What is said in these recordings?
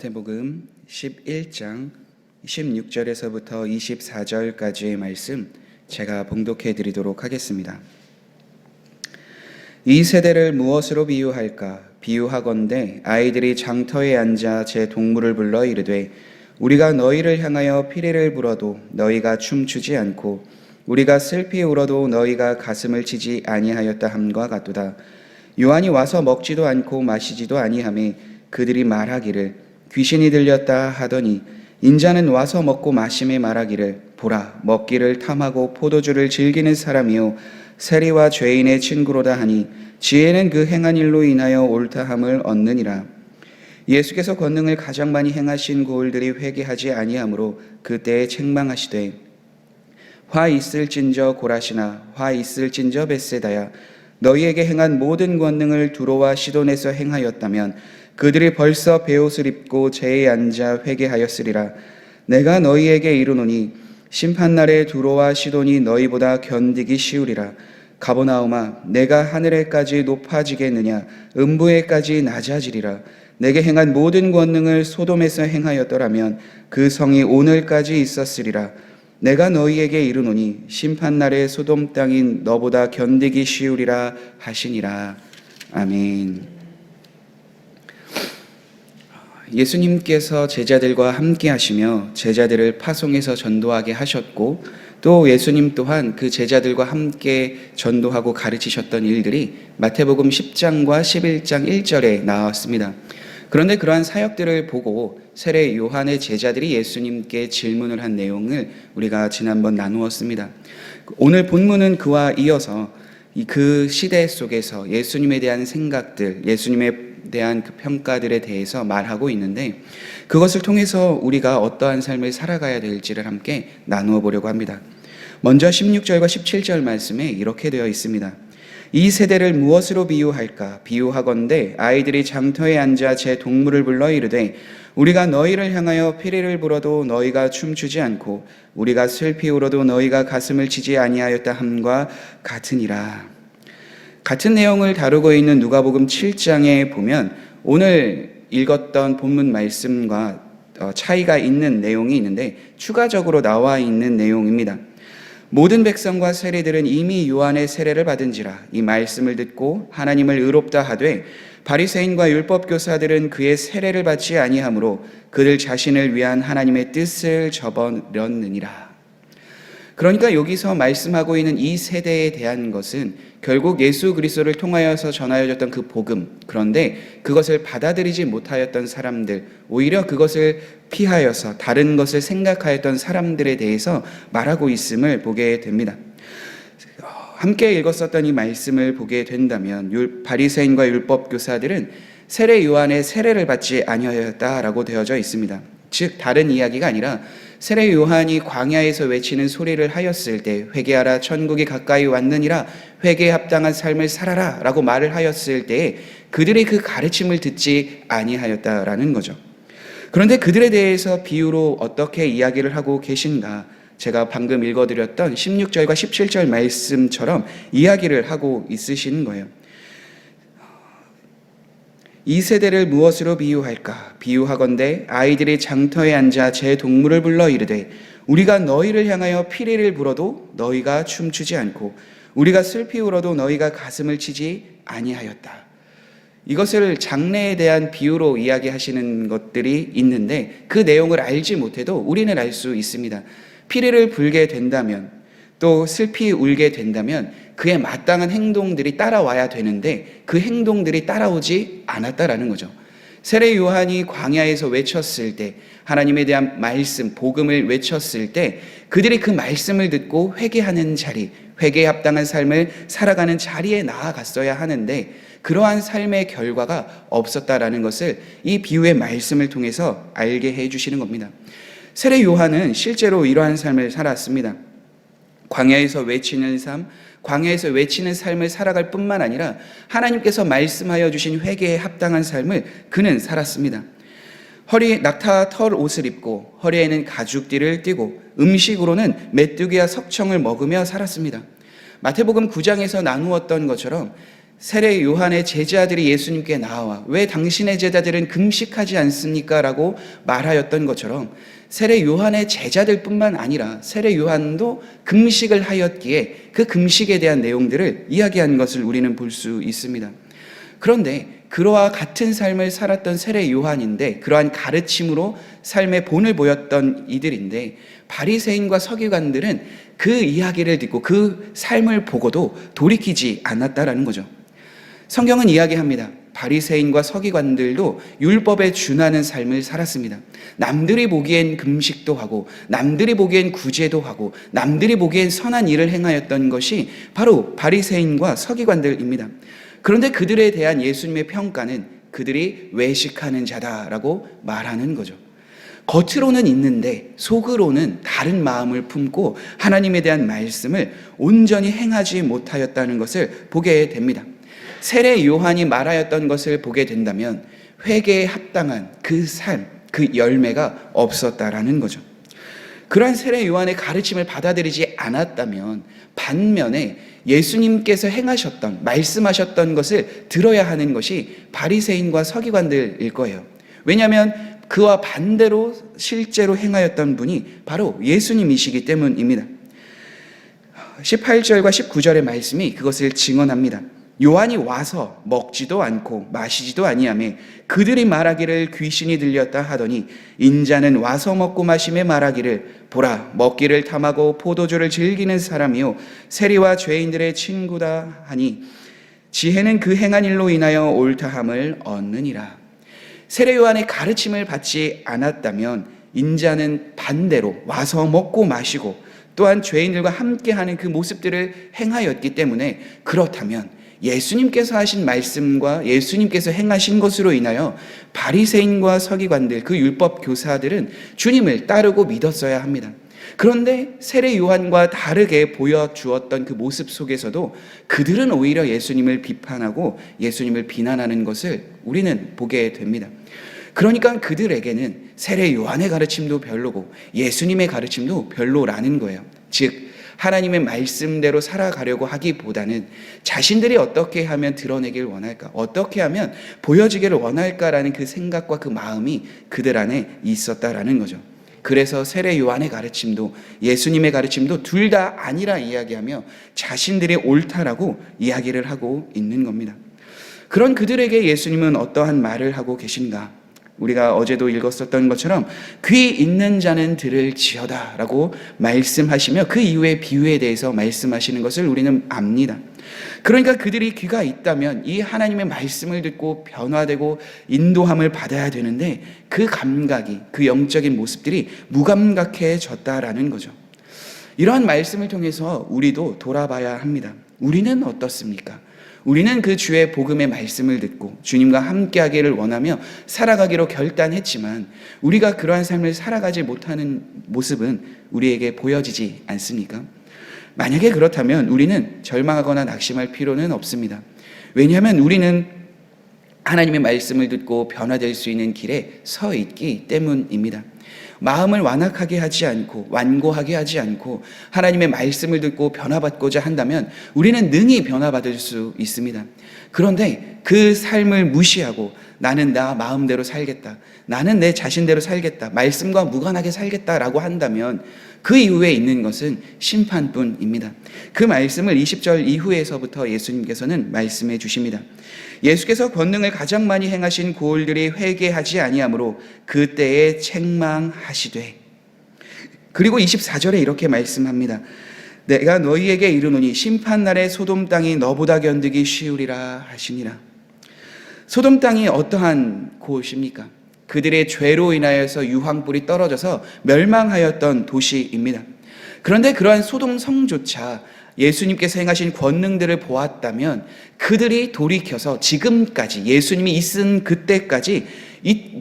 마태복음 11장 16절에서부터 24절까지의 말씀 제가 봉독해 드리도록 하겠습니다. 이 세대를 무엇으로 비유할까? 비유하건대 아이들이 장터에 앉아 제 동물을 불러 이르되 우리가 너희를 향하여 피리를 불어도 너희가 춤추지 않고 우리가 슬피 울어도 너희가 가슴을 치지 아니하였다 함과 같도다. 요한이 와서 먹지도 않고 마시지도 아니하매 그들이 말하기를 귀신이 들렸다 하더니 인자는 와서 먹고 마심에 말하기를 보라 먹기를 탐하고 포도주를 즐기는 사람이요 세리와 죄인의 친구로다 하니 지혜는 그 행한 일로 인하여 옳다함을 얻느니라. 예수께서 권능을 가장 많이 행하신 고을들이 회개하지 아니하므로 그때에 책망하시되 화 있을진저 고라시나 화 있을진저 벳세다야 너희에게 행한 모든 권능을 두로와 시돈에서 행하였다면 그들이 벌써 베옷을 입고 제에 앉아 회개하였으리라. 내가 너희에게 이르노니 심판날에 두로와 시돈이 너희보다 견디기 쉬우리라. 가버나움아 내가 하늘에까지 높아지겠느냐 음부에까지 낮아지리라. 내게 행한 모든 권능을 소돔에서 행하였더라면 그 성이 오늘까지 있었으리라. 내가 너희에게 이르노니 심판날에 소돔 땅인 너보다 견디기 쉬우리라 하시니라. 아멘. 예수님께서 제자들과 함께 하시며 제자들을 파송해서 전도하게 하셨고 또 예수님 또한 그 제자들과 함께 전도하고 가르치셨던 일들이 마태복음 10장과 11장 1절에 나왔습니다. 그런데 그러한 사역들을 보고 세례 요한의 제자들이 예수님께 질문을 한 내용을 우리가 지난번 나누었습니다. 오늘 본문은 그와 이어서 그 시대 속에서 예수님에 대한 생각들, 예수님에 대한 그 평가들에 대해서 말하고 있는데 그것을 통해서 우리가 어떠한 삶을 살아가야 될지를 함께 나누어 보려고 합니다. 먼저 16절과 17절 말씀에 이렇게 되어 있습니다. 이 세대를 무엇으로 비유할까? 비유하건대 아이들이 장터에 앉아 제 동물을 불러 이르되 우리가 너희를 향하여 피리를 불어도 너희가 춤추지 않고 우리가 슬피 울어도 너희가 가슴을 치지 아니하였다 함과 같으니라. 같은 내용을 다루고 있는 누가복음 7장에 보면 오늘 읽었던 본문 말씀과 차이가 있는 내용이 있는데 추가적으로 나와 있는 내용입니다. 모든 백성과 세리들은 이미 요한의 세례를 받은지라 이 말씀을 듣고 하나님을 의롭다 하되 바리새인과 율법교사들은 그의 세례를 받지 아니하므로 그들 자신을 위한 하나님의 뜻을 저버렸느니라. 그러니까 여기서 말씀하고 있는 이 세대에 대한 것은 결국 예수 그리스도를 통하여서 전하여졌던 그 복음, 그런데 그것을 받아들이지 못하였던 사람들, 오히려 그것을 피하여서 다른 것을 생각하였던 사람들에 대해서 말하고 있음을 보게 됩니다. 함께 읽었었던 이 말씀을 보게 된다면 바리새인과 율법교사들은 세례 요한의 세례를 받지 아니하였다라고 되어져 있습니다. 즉 다른 이야기가 아니라 세례 요한이 광야에서 외치는 소리를 하였을 때 회개하라 천국이 가까이 왔느니라 회개에 합당한 삶을 살아라 라고 말을 하였을 때 그들이 그 가르침을 듣지 아니하였다라는 거죠. 그런데 그들에 대해서 비유로 어떻게 이야기를 하고 계신가? 제가 방금 읽어드렸던 16절과 17절 말씀처럼 이야기를 하고 있으시는 거예요. 이 세대를 무엇으로 비유할까? 비유하건대 아이들이 장터에 앉아 제 동물을 불러 이르되 우리가 너희를 향하여 피리를 불어도 너희가 춤추지 않고 우리가 슬피 울어도 너희가 가슴을 치지 아니하였다. 이것을 장래에 대한 비유로 이야기하시는 것들이 있는데 그 내용을 알지 못해도 우리는 알 수 있습니다. 피리를 불게 된다면 또 슬피 울게 된다면 그에 마땅한 행동들이 따라와야 되는데 그 행동들이 따라오지 않았다라는 거죠. 세례 요한이 광야에서 외쳤을 때 하나님에 대한 말씀, 복음을 외쳤을 때 그들이 그 말씀을 듣고 회개하는 자리, 회개에 합당한 삶을 살아가는 자리에 나아갔어야 하는데 그러한 삶의 결과가 없었다라는 것을 이 비유의 말씀을 통해서 알게 해주시는 겁니다. 세례 요한은 실제로 이러한 삶을 살았습니다. 광야에서 외치는 삶, 광야에서 외치는 삶을 살아갈 뿐만 아니라 하나님께서 말씀하여 주신 회개에 합당한 삶을 그는 살았습니다. 낙타 털 옷을 입고 허리에는 가죽띠를 띠고 음식으로는 메뚜기와 석청을 먹으며 살았습니다. 마태복음 9장에서 나누었던 것처럼 세례 요한의 제자들이 예수님께 나와 왜 당신의 제자들은 금식하지 않습니까? 라고 말하였던 것처럼 세례 요한의 제자들뿐만 아니라 세례 요한도 금식을 하였기에 그 금식에 대한 내용들을 이야기한 것을 우리는 볼 수 있습니다. 그런데 그와 같은 삶을 살았던 세례 요한인데 그러한 가르침으로 삶의 본을 보였던 이들인데 바리새인과 서기관들은 그 이야기를 듣고 그 삶을 보고도 돌이키지 않았다라는 거죠. 성경은 이야기합니다. 바리새인과 서기관들도 율법에 준하는 삶을 살았습니다. 남들이 보기엔 금식도 하고 남들이 보기엔 구제도 하고 남들이 보기엔 선한 일을 행하였던 것이 바로 바리새인과 서기관들입니다. 그런데 그들에 대한 예수님의 평가는 그들이 외식하는 자다라고 말하는 거죠. 겉으로는 있는데 속으로는 다른 마음을 품고 하나님에 대한 말씀을 온전히 행하지 못하였다는 것을 보게 됩니다. 세례 요한이 말하였던 것을 보게 된다면 회개에 합당한 그 삶, 그 열매가 없었다라는 거죠. 그러한 세례 요한의 가르침을 받아들이지 않았다면 반면에 예수님께서 행하셨던, 말씀하셨던 것을 들어야 하는 것이 바리새인과 서기관들일 거예요. 왜냐하면 그와 반대로 실제로 행하였던 분이 바로 예수님이시기 때문입니다. 18절과 19절의 말씀이 그것을 증언합니다. 요한이 와서 먹지도 않고 마시지도 아니하며 그들이 말하기를 귀신이 들렸다 하더니 인자는 와서 먹고 마심에 말하기를 보라 먹기를 탐하고 포도주를 즐기는 사람이요 세리와 죄인들의 친구다 하니 지혜는 그 행한 일로 인하여 옳다함을 얻느니라. 세례 요한의 가르침을 받지 않았다면 인자는 반대로 와서 먹고 마시고 또한 죄인들과 함께하는 그 모습들을 행하였기 때문에 그렇다면 예수님께서 하신 말씀과 예수님께서 행하신 것으로 인하여 바리새인과 서기관들, 그 율법 교사들은 주님을 따르고 믿었어야 합니다. 그런데 세례 요한과 다르게 보여주었던 그 모습 속에서도 그들은 오히려 예수님을 비판하고 예수님을 비난하는 것을 우리는 보게 됩니다. 그러니까 그들에게는 세례 요한의 가르침도 별로고 예수님의 가르침도 별로라는 거예요. 즉 하나님의 말씀대로 살아가려고 하기보다는 자신들이 어떻게 하면 드러내길 원할까, 어떻게 하면 보여지기를 원할까라는 그 생각과 그 마음이 그들 안에 있었다라는 거죠. 그래서 세례 요한의 가르침도 예수님의 가르침도 둘 다 아니라 이야기하며 자신들이 옳다라고 이야기를 하고 있는 겁니다. 그런 그들에게 예수님은 어떠한 말을 하고 계신가? 우리가 어제도 읽었었던 것처럼 귀 있는 자는 들을지어다 라고 말씀하시며 그 이후의 비유에 대해서 말씀하시는 것을 우리는 압니다. 그러니까 그들이 귀가 있다면 이 하나님의 말씀을 듣고 변화되고 인도함을 받아야 되는데 그 감각이, 그 영적인 모습들이 무감각해졌다라는 거죠. 이러한 말씀을 통해서 우리도 돌아봐야 합니다. 우리는 어떻습니까? 우리는 그 주의 복음의 말씀을 듣고 주님과 함께하기를 원하며 살아가기로 결단했지만 우리가 그러한 삶을 살아가지 못하는 모습은 우리에게 보여지지 않습니까? 만약에 그렇다면 우리는 절망하거나 낙심할 필요는 없습니다. 왜냐하면 우리는 하나님의 말씀을 듣고 변화될 수 있는 길에 서 있기 때문입니다. 마음을 완악하게 하지 않고 완고하게 하지 않고 하나님의 말씀을 듣고 변화받고자 한다면 우리는 능히 변화받을 수 있습니다. 그런데 그 삶을 무시하고 나는 나 마음대로 살겠다, 나는 내 자신대로 살겠다, 말씀과 무관하게 살겠다라고 한다면 그 이후에 있는 것은 심판뿐입니다. 그 말씀을 20절 이후에서부터 예수님께서는 말씀해 주십니다. 예수께서 권능을 가장 많이 행하신 고을들이 회개하지 아니하므로 그때에 책망하시되, 그리고 24절에 이렇게 말씀합니다. 내가 너희에게 이르노니 심판날에 소돔 땅이 너보다 견디기 쉬우리라 하시니라. 소돔 땅이 어떠한 곳입니까? 그들의 죄로 인하여서 유황불이 떨어져서 멸망하였던 도시입니다. 그런데 그러한 소돔 성조차 예수님께서 행하신 권능들을 보았다면 그들이 돌이켜서 지금까지 예수님이 있은 그때까지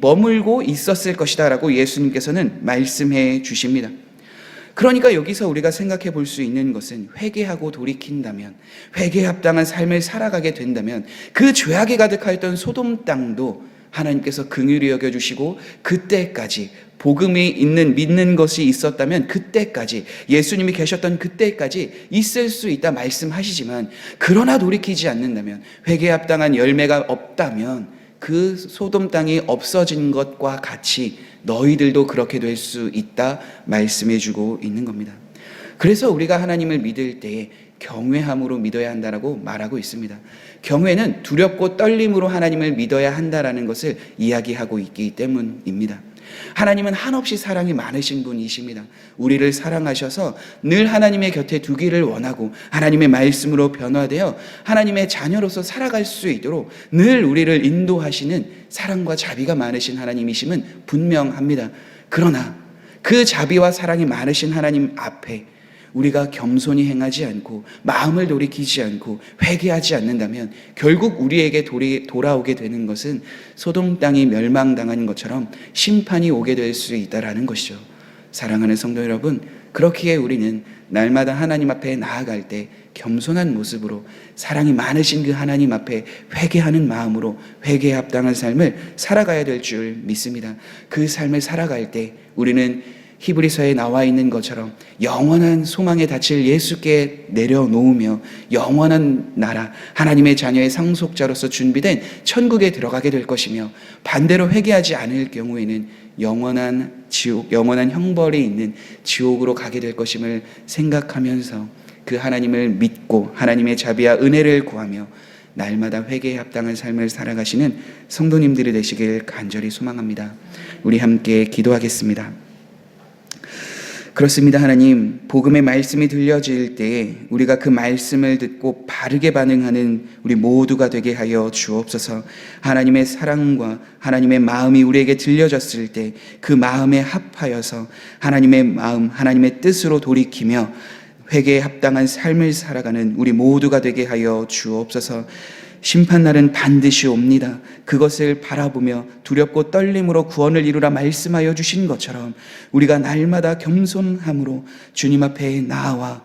머물고 있었을 것이다 라고 예수님께서는 말씀해 주십니다. 그러니까 여기서 우리가 생각해 볼 수 있는 것은 회개하고 돌이킨다면, 회개에 합당한 삶을 살아가게 된다면 그 죄악이 가득하였던 소돔 땅도 하나님께서 긍휼히 여겨주시고 그때까지 복음이 믿는 것이 있었다면 그때까지, 예수님이 계셨던 그때까지 있을 수 있다 말씀하시지만, 그러나 돌이키지 않는다면, 회개에 합당한 열매가 없다면 그 소돔 땅이 없어진 것과 같이 너희들도 그렇게 될 수 있다 말씀해 주고 있는 겁니다. 그래서 우리가 하나님을 믿을 때에 경외함으로 믿어야 한다라고 말하고 있습니다. 경외는 두렵고 떨림으로 하나님을 믿어야 한다라는 것을 이야기하고 있기 때문입니다. 하나님은 한없이 사랑이 많으신 분이십니다. 우리를 사랑하셔서 늘 하나님의 곁에 두기를 원하고 하나님의 말씀으로 변화되어 하나님의 자녀로서 살아갈 수 있도록 늘 우리를 인도하시는 사랑과 자비가 많으신 하나님이심은 분명합니다. 그러나 그 자비와 사랑이 많으신 하나님 앞에 우리가 겸손히 행하지 않고 마음을 돌이키지 않고 회개하지 않는다면 결국 우리에게 돌아오게 되는 것은 소돔 땅이 멸망당한 것처럼 심판이 오게 될 수 있다라는 것이죠. 사랑하는 성도 여러분, 그렇기에 우리는 날마다 하나님 앞에 나아갈 때 겸손한 모습으로 사랑이 많으신 그 하나님 앞에 회개하는 마음으로 회개에 합당한 삶을 살아가야 될 줄 믿습니다. 그 삶을 살아갈 때 우리는 히브리서에 나와 있는 것처럼 영원한 소망에 닿을 예수께 내려놓으며 영원한 나라, 하나님의 자녀의 상속자로서 준비된 천국에 들어가게 될 것이며, 반대로 회개하지 않을 경우에는 영원한 지옥, 영원한 형벌이 있는 지옥으로 가게 될 것임을 생각하면서 그 하나님을 믿고 하나님의 자비와 은혜를 구하며 날마다 회개에 합당한 삶을 살아가시는 성도님들이 되시길 간절히 소망합니다. 우리 함께 기도하겠습니다. 그렇습니다. 하나님, 복음의 말씀이 들려질 때에 우리가 그 말씀을 듣고 바르게 반응하는 우리 모두가 되게 하여 주옵소서. 하나님의 사랑과 하나님의 마음이 우리에게 들려졌을 때 그 마음에 합하여서 하나님의 마음, 하나님의 뜻으로 돌이키며 회개에 합당한 삶을 살아가는 우리 모두가 되게 하여 주옵소서. 심판날은 반드시 옵니다. 그것을 바라보며 두렵고 떨림으로 구원을 이루라 말씀하여 주신 것처럼 우리가 날마다 겸손함으로 주님 앞에 나와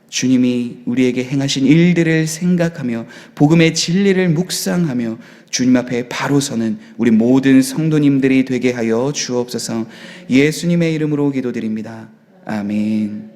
주님이 우리에게 행하신 일들을 생각하며 복음의 진리를 묵상하며 주님 앞에 바로 서는 우리 모든 성도님들이 되게 하여 주옵소서. 예수님의 이름으로 기도드립니다. 아멘.